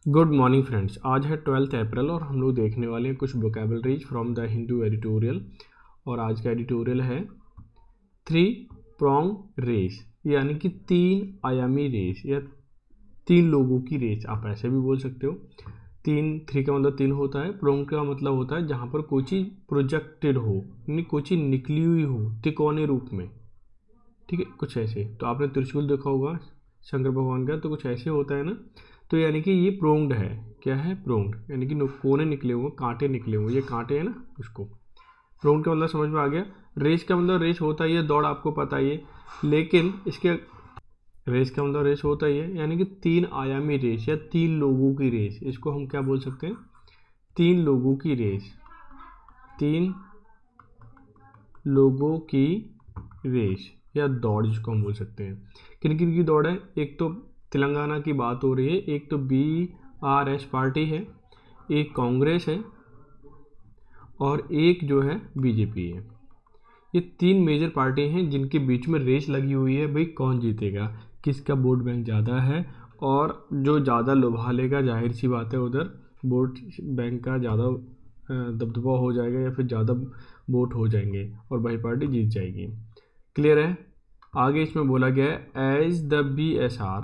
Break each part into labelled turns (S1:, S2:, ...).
S1: Good morning friends. आज है 12 अप्रैल और हम लोग देखने वाले हैं कुछ vocabularies from the Hindu editorial. और आज का एडिटोरियल है 3 pronged रेस, यानी कि 3 आयामी रेस या 3 लोगों की रेस, आप ऐसे भी बोल सकते हो। 3 का मतलब 3 होता है। प्रोंग का मतलब होता है जहाँ पर कोई चीज़ प्रोजेक्टेड हो, यानी कोई चीज़ निकली हुई हो तिकोने रूप में। ठीक है, कुछ ऐसे। तो आपने त्रिशूल देखा होगा शंकर भगवान का, तो कुछ ऐसे होता है ना। तो यानी कि ये प्रोंग्ड है। क्या है? प्रोंग्ड, यानी कि कोने निकले हुए, कांटे निकले हुए, ये कांटे हैं ना, उसको प्रोंग्ड का मतलब समझ में आ गया। रेस का मतलब रेस होता ही है, दौड़, आपको पता ही है। लेकिन इसके रेस का मतलब रेस होता ही है, यानी कि 3 आयामी रेस या 3 लोगों की रेस, इसको हम क्या बोल सकते हैं? 3 लोगों की रेस, 3 लोगों की रेस या दौड़, जिसको हम बोल सकते हैं। किन किन की दौड़ है? एक तो तेलंगाना की बात हो रही है, एक तो BRS पार्टी है, एक कांग्रेस है और एक जो है BJP है। ये 3 मेजर पार्टी हैं जिनके बीच में रेस लगी हुई है, भाई कौन जीतेगा, किसका वोट बैंक ज़्यादा है। और जो ज़्यादा लुभा लेगा, जाहिर सी बात है उधर वोट बैंक का ज़्यादा दबदबा हो जाएगा या फिर ज़्यादा वोट हो जाएंगे और वही पार्टी जीत जाएगी। क्लियर है? आगे इसमें बोला गया है एज द BSR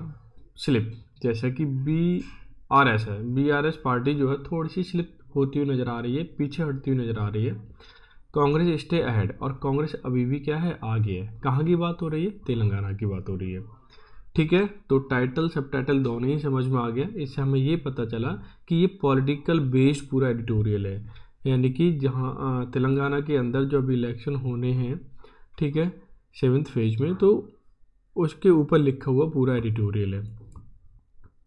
S1: स्लिप, जैसा कि BRS है। BRS पार्टी जो है थोड़ी सी स्लिप होती हुई नज़र आ रही है, पीछे हटती हुई नज़र आ रही है। कांग्रेस स्टे अहेड, और कांग्रेस अभी भी क्या है? आगे है। कहाँ की बात हो रही है? तेलंगाना की बात हो रही है। ठीक है, तो टाइटल सब टाइटल दोनों ही समझ में आ गया। इससे हमें ये पता चला कि ये पॉलिटिकल बेस्ड पूरा एडिटोरियल है, यानी कि जहाँ तेलंगाना के अंदर जो अभी इलेक्शन होने हैं, ठीक है, 7th फेज में, तो उसके ऊपर लिखा हुआ पूरा एडिटोरियल है।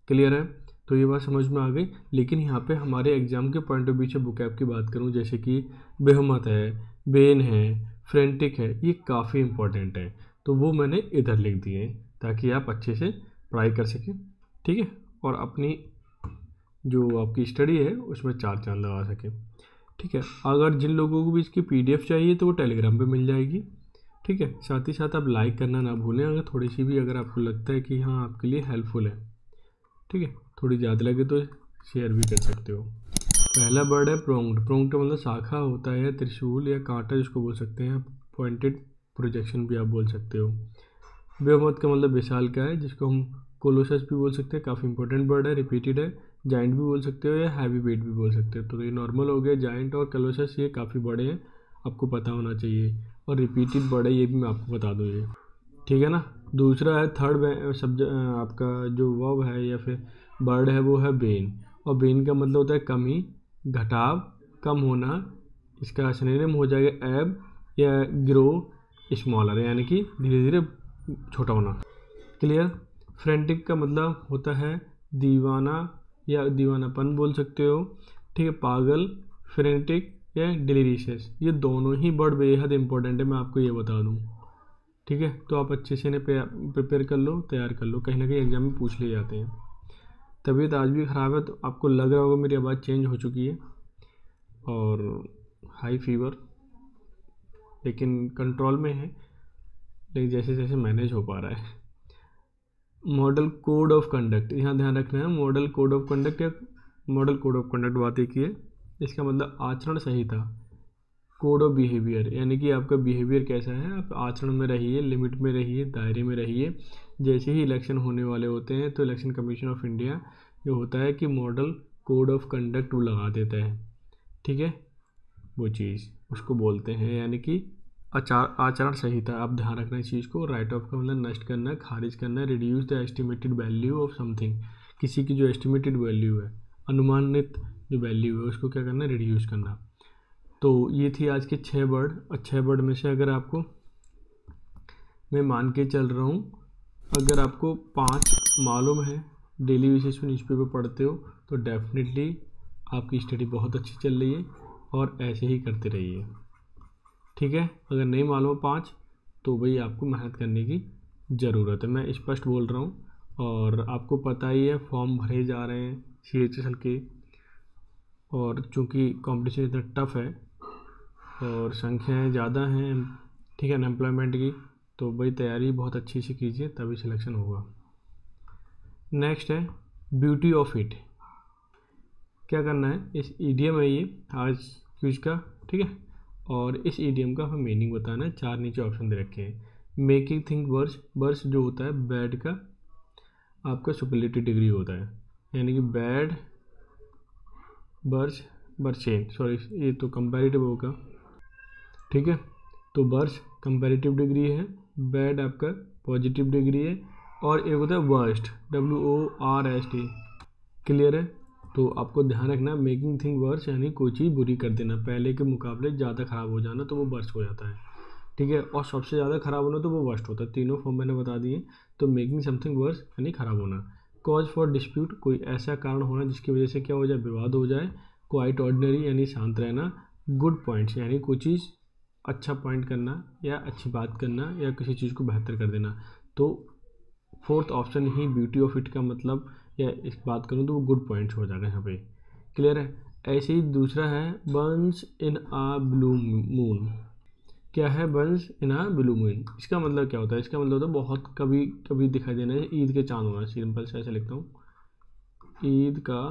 S1: क्लियर है? तो ये बात समझ में आ गई। लेकिन यहाँ पे हमारे एग्जाम के पॉइंट ऑफ व्यू से बुकैब की बात करूँ, जैसे कि बेहमत है, बेन है, फ्रेंटिक है, ये काफ़ी इंपॉर्टेंट है, तो वो मैंने इधर लिख दिए ताकि आप अच्छे से पढ़ाई कर सकें। ठीक है, और अपनी जो आपकी स्टडी है उसमें 4 चांद लगा सकें। ठीक है, अगर जिन लोगों को भी इसकी PDF चाहिए तो वो टेलीग्राम पे मिल जाएगी। ठीक है, साथ ही साथ आप लाइक करना ना भूलें, अगर थोड़ी सी भी अगर आपको लगता है कि हाँ आपके लिए हेल्पफुल है। ठीक है, थोड़ी ज़्यादा लगे तो शेयर भी कर सकते हो। पहला वर्ड है प्रोंग्ड। प्रोंग्ड का मतलब शाखा होता है, त्रिशूल या कांटा जिसको बोल सकते हैं, पॉइंटेड प्रोजेक्शन भी आप बोल सकते हो। बेमत का मतलब विशाल का है, जिसको हम कोलोसस भी बोल सकते हैं, काफ़ी इंपॉर्टेंट वर्ड है, रिपीटेड है। जाइंट भी बोल सकते हो या हैवी वेट भी बोल सकते हो। तो ये नॉर्मल हो गया, जाइंट और कोलोसस ये काफ़ी बड़े हैं, आपको पता होना चाहिए। और रिपीटेड वर्ड है, ये भी मैं आपको बता दूँ ये। ठीक है ना। दूसरा है थर्ड शब्द, आपका जो वर्ब है या फिर वर्ड है वो है बेन। और बेन का मतलब होता है कमी, घटाव, कम होना। इसका सिनोनिम हो जाएगा एब या ग्रो स्मॉलर, यानी कि धीरे धीरे छोटा होना। क्लियर? फ्रेंटिक का मतलब होता है दीवाना या दीवानापन बोल सकते हो। ठीक है, पागल, फ्रेंटिक या डिलीरियस, ये दोनों ही वर्ड बेहद इंपॉर्टेंट है, मैं आपको ये बता दूँ। ठीक है, तो आप अच्छे से इन्हें प्रिपेयर कर लो, तैयार कर लो, कहीं ना कहीं एग्जाम में पूछ लिए जाते हैं। तबीयत आज भी ख़राब है, तो आपको लग रहा होगा मेरी आवाज़ चेंज हो चुकी है और हाई फीवर, लेकिन कंट्रोल में है, लेकिन जैसे जैसे मैनेज हो पा रहा है। मॉडल कोड ऑफ कंडक्ट, यहाँ ध्यान रखना है। मॉडल कोड ऑफ कंडक्ट या मॉडल कोड ऑफ कंडक्ट बात एक ही है। इसका मतलब आचरण संहिता, कोड ऑफ बिहेवियर, यानी कि आपका बिहेवियर कैसा है, आप आचरण में रहिए, लिमिट में रहिए, दायरे में रहिए। जैसे ही इलेक्शन होने वाले होते हैं तो इलेक्शन कमीशन ऑफ इंडिया जो होता है कि मॉडल कोड ऑफ कंडक्ट वो लगा देता है। ठीक है, वो चीज़ उसको बोलते हैं, यानी कि आचरण संहिता। आप ध्यान रखना इस चीज़ को। राइट ऑफ का मतलब नष्ट करना, खारिज करना। Reduce the estimated value of something, किसी की जो एस्टिमेटेड वैल्यू है, अनुमानित जो वैल्यू है, उसको क्या करना? रिड्यूस करना। तो ये थी आज के 6 वर्ड। और 6 वर्ड में से अगर आपको, मैं मान के चल रहा हूँ, अगर आपको 5 मालूम है, डेली बेसिस पे न्यूज़पेपर पढ़ते हो, तो डेफिनेटली आपकी स्टडी बहुत अच्छी चल रही है और ऐसे ही करते रहिए। ठीक है, अगर नहीं मालूम 5 तो भाई आपको मेहनत करने की ज़रूरत है, मैं स्पष्ट बोल रहा हूँ। और आपको पता ही है फॉर्म भरे जा रहे हैं CHSL के, और चूँकि कंपटीशन इतना टफ है और संख्याएं ज़्यादा हैं, ठीक है, अनएम्प्लॉयमेंट की, तो भाई तैयारी बहुत अच्छी से कीजिए, तभी सिलेक्शन होगा। नेक्स्ट है ब्यूटी ऑफ इट, क्या करना है, इस ईडियम है ये आज क्यूज का, ठीक है, और इस ईडियम का हमें मीनिंग बताना है। 4 नीचे ऑप्शन दे रखे हैं। मेकिंग थिंग वर्स, वर्स जो होता है बैड का आपका सुपरलेटिव डिग्री होता है, यानी कि बैड बर्स बर्चेन, सॉरी ये तो कंपैरेटिव होगा, ठीक है। तो बर्स कंपैरेटिव डिग्री है, बैड आपका पॉजिटिव डिग्री है, और एक होता है वर्स्ट, WORST, क्लियर है। तो आपको ध्यान रखना, मेकिंग थिंग वर्स यानी कोई चीज़ बुरी कर देना, पहले के मुकाबले ज़्यादा ख़राब हो जाना, तो वो वर्स्ट हो जाता है, ठीक है। और सबसे ज़्यादा ख़राब होना तो वो वर्स्ट होता है। तीनों फॉर्म मैंने बता दिए। तो मेकिंग समथिंग वर्स यानी ख़राब होना। कॉज फॉर डिस्प्यूट, कोई ऐसा कारण होना जिसकी वजह से क्या हो जाए, विवाद हो जाए। क्वाइट ऑर्डिनरी यानी शांत रहना। गुड पॉइंट्स यानी कोई चीज़ अच्छा पॉइंट करना या अच्छी बात करना या किसी चीज़ को बेहतर कर देना। तो fourth option he beauty of it का मतलब, या इस बात करूँ तो वो गुड पॉइंट्स हो जाएगा यहाँ पे, क्लियर है। ऐसे ही दूसरा है Burns in a blue moon. क्या है Burns in a blue moon, इसका मतलब क्या होता है, इसका मतलब होता है बहुत कभी कभी दिखाई देना है, ईद के चांद होना। सिंपल से ऐसे लिखता हूँ, ईद का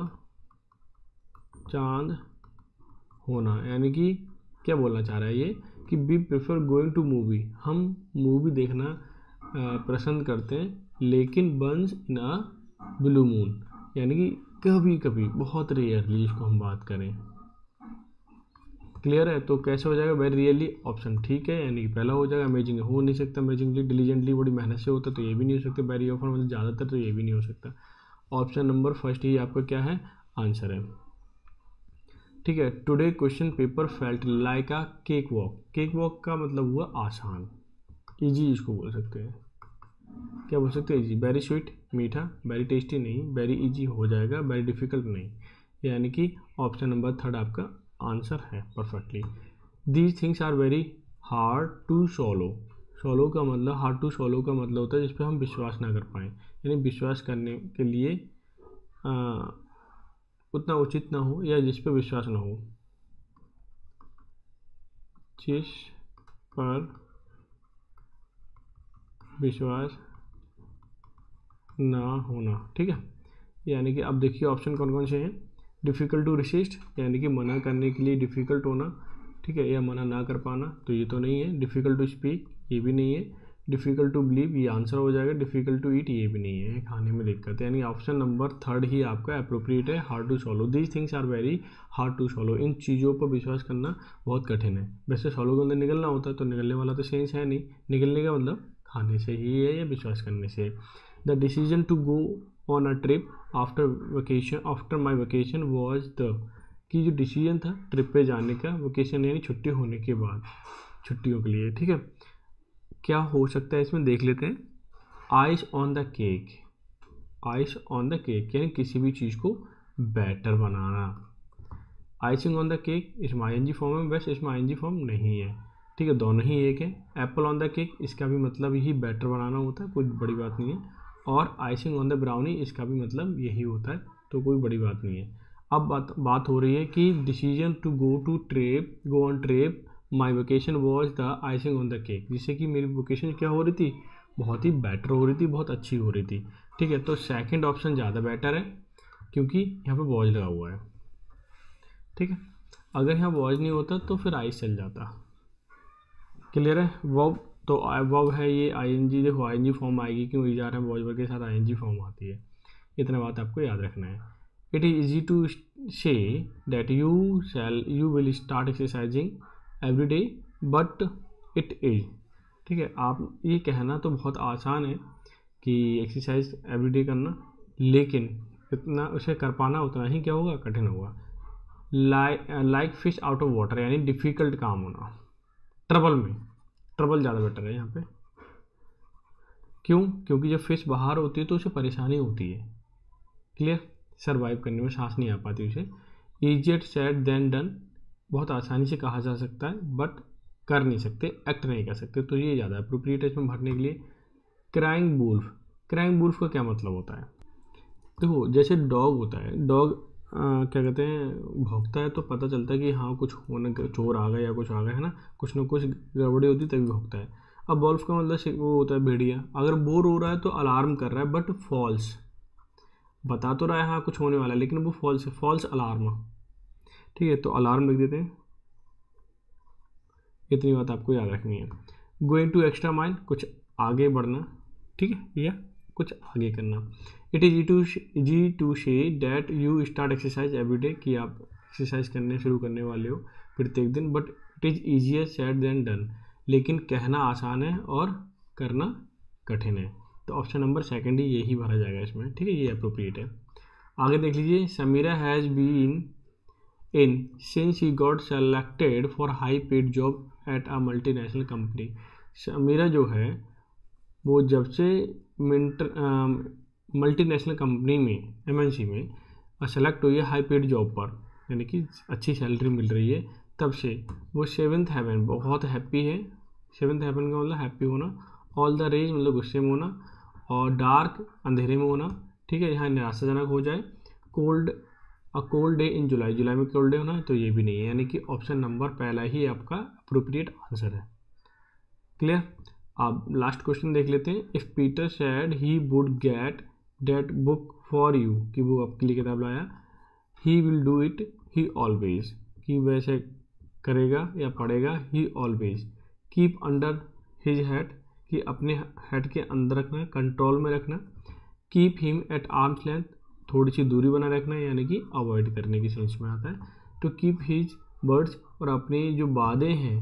S1: चांद होना, यानी कि क्या बोलना चाह रहा है ये कि we prefer going to movie, हम मूवी देखना पसंद करते हैं, लेकिन burns in a blue moon यानी कि कभी कभी, बहुत रेयरली इसको हम बात करें, क्लियर है। तो कैसे हो जाएगा, वेरी रियरली ऑप्शन ठीक है, यानी कि पहला हो जाएगा। अमेजिंग हो नहीं सकता, अमेजिंगली डिलीजेंटली बड़ी मेहनत से होता, तो ये भी नहीं हो सकता। वेरी ऑफन मतलब ज़्यादातर, तो ये भी नहीं हो सकता। ऑप्शन नंबर फर्स्ट ही आपका क्या है, आंसर है, ठीक है। Today question paper felt like अ केक वॉक, केक वॉक का मतलब हुआ आसान, ईजी इसको बोल सकते हैं। क्या बोल सकते हैं, इजी। वेरी स्वीट मीठा, वेरी टेस्टी नहीं, वेरी इजी हो जाएगा, वेरी डिफिकल्ट नहीं, यानी कि ऑप्शन नंबर थर्ड आपका आंसर है perfectly. These things are very hard to solve, solve का मतलब, हार्ड टू सॉलो का मतलब होता है जिस पर हम विश्वास ना कर पाएँ, यानी विश्वास करने के लिए उतना उचित ना हो, या जिस पर विश्वास ना हो, जिस पर विश्वास ना होना, ठीक है। यानी कि अब देखिए ऑप्शन कौन कौन से हैं। डिफ़िकल्ट टू रेसिस्ट यानी कि मना करने के लिए डिफ़िकल्ट होना, ठीक है, या मना ना कर पाना, तो ये तो नहीं है। डिफ़िकल्ट टू स्पीक ये भी नहीं है। डिफ़िकल्ट टू बिलीव ये आंसर हो जाएगा। डिफ़िकल्ट टू ईट ये भी नहीं है, खाने में दिक्कत है, यानी ऑप्शन नंबर थर्ड ही आपका अप्रोप्रिएट है, hard to solve. These things are very hard to solve, इन चीज़ों पर विश्वास करना बहुत कठिन है। वैसे सॉलो के अंदर निकलना होता है, तो निकलने वाला तो सेंस है नहीं, निकलने का मतलब खाने से ही है या विश्वास करने से है। The decision to go on a trip after my vacation was the, कि जो डिसीजन था ट्रिप पे जाने का, वेकेशन यानी छुट्टी होने के बाद, छुट्टियों के लिए, ठीक है। क्या हो सकता है इसमें देख लेते हैं। Ice on the cake, ice on the cake यानी किसी भी चीज़ को बैटर बनाना। आइसिंग ऑन द केक इसमें आईएनजी फॉर्म है, वैसे इसमें आईएनजी फॉर्म नहीं है, ठीक है, दोनों ही एक है। एप्पल ऑन द केक इसका भी मतलब ही बैटर बनाना होता है, कोई बड़ी बात नहीं है। और आइसिंग ऑन द ब्राउनी इसका भी मतलब यही होता है, तो कोई बड़ी बात नहीं है। अब बात हो रही है कि decision to go on trip my vacation was the icing on the cake, जिससे कि मेरी वेकेशन क्या हो रही थी, बहुत ही बेटर हो रही थी, बहुत अच्छी हो रही थी, ठीक है। तो सेकंड ऑप्शन ज़्यादा बेटर है, क्योंकि यहाँ पे वॉज लगा हुआ है, ठीक है। अगर यहाँ वॉज नहीं होता तो फिर आइस चल जाता, क्लियर है। वर्ब तो वर्ब है ये आईएनजी, देखो आईएनजी फॉर्म आएगी, क्यों ई जा रहा है, वॉज वर्ब के साथ आईएनजी फॉर्म आती है, इतना बात आपको याद रखना है। It is easy to say that you will start exercising every day but it is, ठीक है। आप ये कहना तो बहुत आसान है कि एक्सरसाइज एवरी डे करना, लेकिन इतना उसे कर पाना उतना ही क्या होगा, कठिन होगा। Like fish out of water यानी डिफ़िकल्ट काम होना, ट्रबल में, ट्रबल ज़्यादा बेटर है यहाँ पे। क्यों, क्योंकि जब फिश बाहर होती है तो उसे परेशानी होती है, क्लियर, सर्वाइव करने में, सांस नहीं आ पाती उसे। ईजियर सेड देन डन, बहुत आसानी से कहा जा सकता है बट कर नहीं सकते, एक्ट नहीं कर सकते, तो ये ज़्यादा अप्रोप्रिएट है इसमें भरने के लिए। क्राइंग वुल्फ, क्राइंग वुल्फ का क्या मतलब होता है, देखो जैसे डॉग होता है, डॉग क्या कहते हैं, भौंकता है तो पता चलता है कि हाँ कुछ होने, चोर आ गया या कुछ आ गया है ना कुछ गड़बड़ी होती तभी भौंकता है। अब वॉल्फ का मतलब वो होता है भेड़िया, अगर वो रो रहा है तो अलार्म कर रहा है, बट फॉल्स, बता तो रहा है हाँ कुछ होने वाला है, लेकिन वो फॉल्स है, फॉल्स अलार्म। ठीक है, तो अलार्म लिख देते हैं। इतनी बात आपको याद रखनी है। गोइंग टू एक्स्ट्रा माइल, कुछ आगे बढ़ना, ठीक है, या कुछ आगे करना। It is easy to say that you start exercise every day, कि आप एक्सरसाइज करने शुरू करने वाले हो प्रत्येक दिन। But it is easier said than done, लेकिन कहना आसान है और करना कठिन है। तो ऑप्शन नंबर सेकंड ही यही भरा जाएगा इसमें, ठीक है, ये अप्रोप्रिएट है। आगे देख लीजिए, Samira has been in since he got selected for high paid job at a multinational company. Samira जो है वो जब से मल्टीनेशनल कंपनी में, एमएनसी में सेलेक्ट हुई है हाई पेड जॉब पर, यानी कि अच्छी सैलरी मिल रही है, तब से वो सेवन्थ हेवन, बहुत हैप्पी है। सेवन्थ हेवन का मतलब हैप्पी होना, ऑल द रेज मतलब गुस्से में होना, और डार्क अंधेरे में होना, ठीक है, यहाँ निराशाजनक हो जाए। Cold, a cold day in July, जुलाई में कोल्ड डे होना है, तो ये भी नहीं है, यानी कि ऑप्शन नंबर पहला ही आपका अप्रोप्रिएट आंसर है। क्लियर। अब लास्ट क्वेश्चन देख लेते हैं। If Peter sad he would get that book for you, कि वो आपके लिए किताब लाया, he will do it he always, कि वैसे करेगा या पढ़ेगा, ही always. Keep under his head, कि अपने हेड के अंदर रखना, कंट्रोल में रखना। Keep him at arms length, थोड़ी सी दूरी बना रखना, यानी कि अवॉइड करने की सेंस में आता है। टू कीप हिज वर्ड्स, और अपने जो वादे हैं,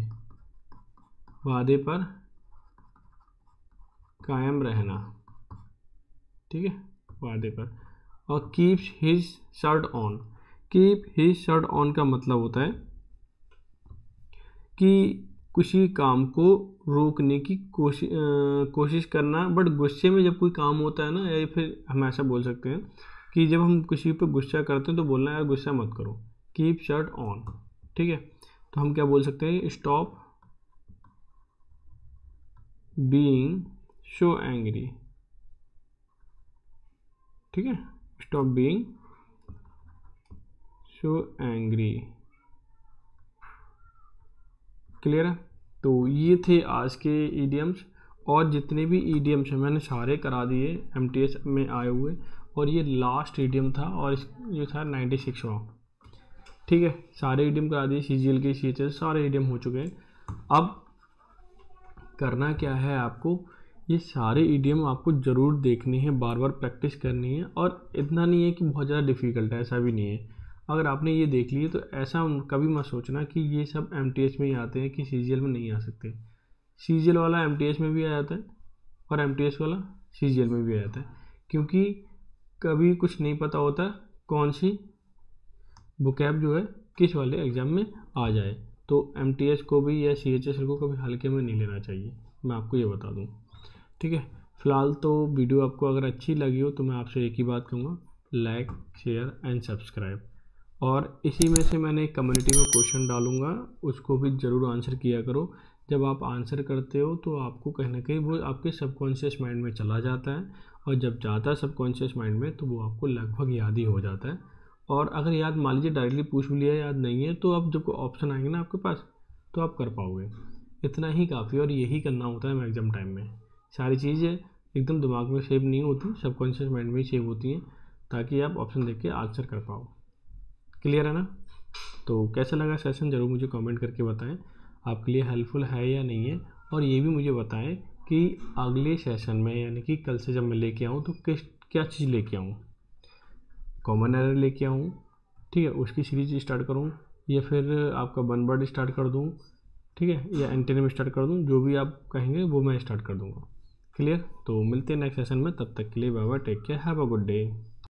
S1: वादे पर कायम रहना, ठीक है, वादे पर। और keep his shirt on, keep his shirt on का मतलब होता है कि किसी काम को रोकने की कोशिश करना, बट गुस्से में जब कोई काम होता है ना, या फिर हम ऐसा बोल सकते हैं कि जब हम किसी पर गुस्सा करते हैं तो बोलना यार गुस्सा मत करो, कीप शर्ट ऑन, ठीक है। तो हम क्या बोल सकते हैं, स्टॉप बीइंग सो एंग्री, ठीक है, stop being so angry. Clear है। तो ये थे आज के ईडियम्स, और जितने भी ईडियम्स हैं मैंने सारे करा दिए एमटीएस में आए हुए, और ये लास्ट ईडियम था, और ये था 96वां, ठीक है। सारे ईडियम करा दिए, सीजीएल के सीएचएस सारे ईडियम हो चुके हैं। अब करना क्या है आपको, ये सारे ईडियम आपको ज़रूर देखने हैं, बार बार प्रैक्टिस करनी है, और इतना नहीं है कि बहुत ज़्यादा डिफ़िकल्ट है, ऐसा भी नहीं है। अगर आपने ये देख लिए तो ऐसा कभी मत सोचना कि ये सब एमटीएस में ही आते हैं, कि सीजीएल में नहीं आ सकते। सीजीएल वाला एमटीएस में भी आ जाता है, और एमटीएस वाला सीजीएल में भी आ जाता है, क्योंकि कभी कुछ नहीं पता होता कौन सी वोकैब जो है किस वाले एग्ज़ाम में आ जाए। तो एमटीएस को भी या सीएचएस को कभी हल्के में नहीं लेना चाहिए, मैं आपको ये बता दूँ, ठीक है। फिलहाल तो वीडियो आपको अगर अच्छी लगी हो तो मैं आपसे एक ही बात कहूँगा, लाइक शेयर एंड सब्सक्राइब। और इसी में से मैंने कम्युनिटी में क्वेश्चन डालूँगा, उसको भी ज़रूर आंसर किया करो। जब आप आंसर करते हो तो आपको कहीं ना कहीं वो आपके सबकॉन्शियस माइंड में चला जाता है, और जब जाता है सबकॉन्शियस माइंड में तो वो आपको लगभग याद ही हो जाता है। और अगर याद मान लीजिए डायरेक्टली पूछ भी लिया याद नहीं है, तो अब जब ऑप्शन आएंगे ना आपके पास तो आप कर पाओगे। इतना ही काफ़ी, और यही करना होता है एग्ज़ाम टाइम में। सारी चीज़ें एकदम दिमाग में सेव नहीं होती, सबकॉन्शियस माइंड में ही सेव होती हैं, ताकि आप ऑप्शन देख के आंसर कर पाओ। क्लियर है ना। तो कैसा लगा सेशन ज़रूर मुझे कमेंट करके बताएं, आपके लिए हेल्पफुल है या नहीं है। और ये भी मुझे बताएं कि अगले सेशन में, यानी कि कल से जब मैं लेके आऊँ तो क्या चीज़ लेके आऊँ, कॉमन एरर लेके आऊँ, ठीक है, उसकी सीरीज स्टार्ट करूँ, या फिर आपका वन वर्ड स्टार्ट कर दूँ, ठीक है, या एंटोनिम स्टार्ट कर दूँ, जो भी आप कहेंगे वो मैं स्टार्ट कर दूँगा। क्लियर। तो मिलते हैं नेक्स्ट सेशन में, तब तक के लिए bye bye, take care, have a good day.